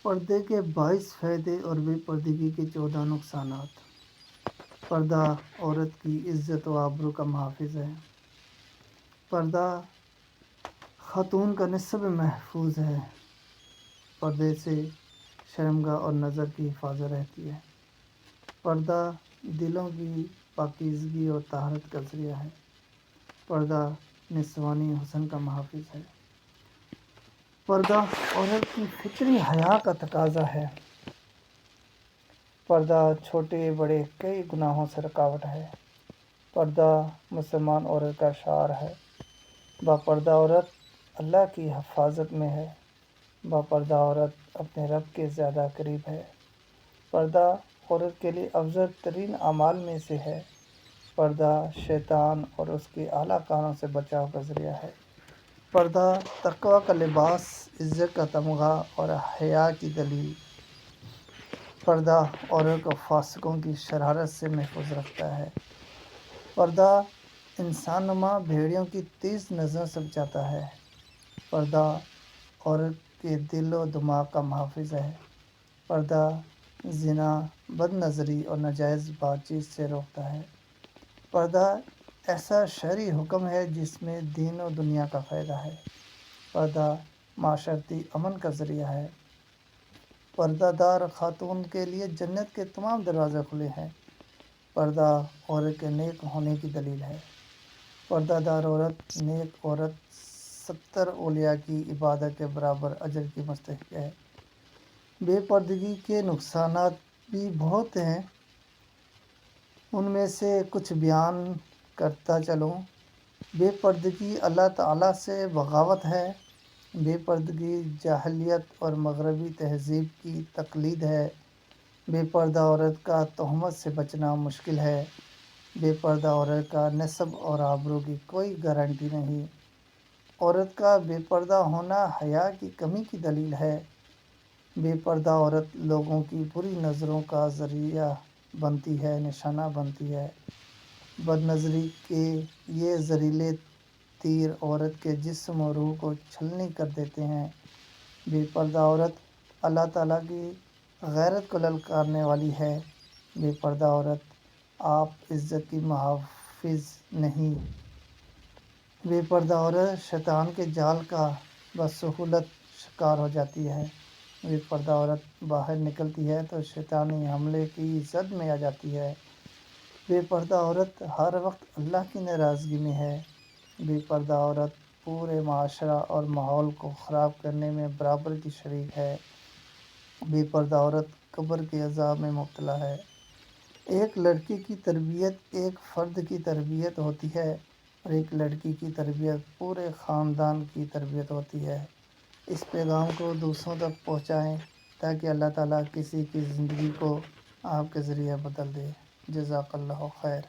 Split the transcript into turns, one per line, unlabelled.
پردے کے 22 فائدے اور بے پردگی کے 14 نقصانات۔ پردہ عورت کی عزت و آبرو کا محافظ ہے۔ پردہ خاتون کا نصب محفوظ ہے۔ پردے سے شرمگاہ اور نظر کی حفاظت رہتی ہے۔ پردہ دلوں کی پاکیزگی اور طہارت کا ذریعہ ہے۔ پردہ نسوانی حسن کا محافظ ہے۔ پردہ عورت کی فطری حیا کا تقاضا ہے۔ پردہ چھوٹے بڑے کئی گناہوں سے رکاوٹ ہے۔ پردہ مسلمان عورت کا شعار ہے۔ باپردہ عورت اللہ کی حفاظت میں ہے۔ باپردہ عورت اپنے رب کے زیادہ قریب ہے۔ پردہ عورت کے لیے افضل ترین اعمال میں سے ہے۔ پردہ شیطان اور اس کے اعلیٰ کاروں سے بچاؤ کا ذریعہ ہے۔ پردہ تقویٰ کا لباس، عزت کا تمغہ اور حیا کی دلیل۔ پردہ عورت کو فاسقوں کی شرارت سے محفوظ رکھتا ہے۔ پردہ انسان نما بھیڑیوں کی تیز نظروں سے بچاتا ہے۔ پردہ عورت کے دل و دماغ کا محافظ ہے۔ پردہ زنا، بد نظری اور ناجائز بات چیت سے روکتا ہے۔ پردہ ایسا شرعی حکم ہے جس میں دین و دنیا کا فائدہ ہے۔ پردہ معاشرتی امن کا ذریعہ ہے۔ پردہ دار خاتون کے لیے جنت کے تمام دروازے کھلے ہیں۔ پردہ عورت کے نیک ہونے کی دلیل ہے۔ پردہ دار عورت، نیک عورت 70 اولیاء کی عبادت کے برابر اجر کی مستحق ہے۔ بے پردگی کے نقصانات بھی بہت ہیں، ان میں سے کچھ بیان کرتا چلوں۔ بے پردگی اللہ تعالیٰ سے بغاوت ہے۔ بے پردگی جاہلیت اور مغربی تہذیب کی تقلید ہے۔ بے پردہ عورت کا تہمت سے بچنا مشکل ہے۔ بے پردہ عورت کا نسب اور آبرو کی کوئی گارنٹی نہیں۔ عورت کا بے پردہ ہونا حیا کی کمی کی دلیل ہے۔ بے پردہ عورت لوگوں کی بری نظروں کا ذریعہ بنتی ہے، نشانہ بنتی ہے۔ بد نظری کے یہ زہریلے تیر عورت کے جسم و روح کو چھلنی کر دیتے ہیں۔ بے پردہ عورت اللہ تعالیٰ کی غیرت کو للکارنے والی ہے۔ بے پردہ عورت آپ عزت کی محافظ نہیں۔ بے پردہ عورت شیطان کے جال کا بسہولت شکار ہو جاتی ہے۔ بے پردہ عورت باہر نکلتی ہے تو شیطانی حملے کی زد میں آ جاتی ہے۔ بے پردہ عورت ہر وقت اللہ کی ناراضگی میں ہے۔ بے پردہ عورت پورے معاشرہ اور ماحول کو خراب کرنے میں برابر کی شریک ہے۔ بے پردہ عورت قبر کے عذاب میں مبتلا ہے۔ ایک لڑکی کی تربیت ایک فرد کی تربیت ہوتی ہے اور ایک لڑکی کی تربیت پورے خاندان کی تربیت ہوتی ہے۔ اس پیغام کو دوسروں تک پہنچائیں تاکہ اللہ تعالیٰ کسی کی زندگی کو آپ کے ذریعے بدل دے۔ جزاک اللہ خیر۔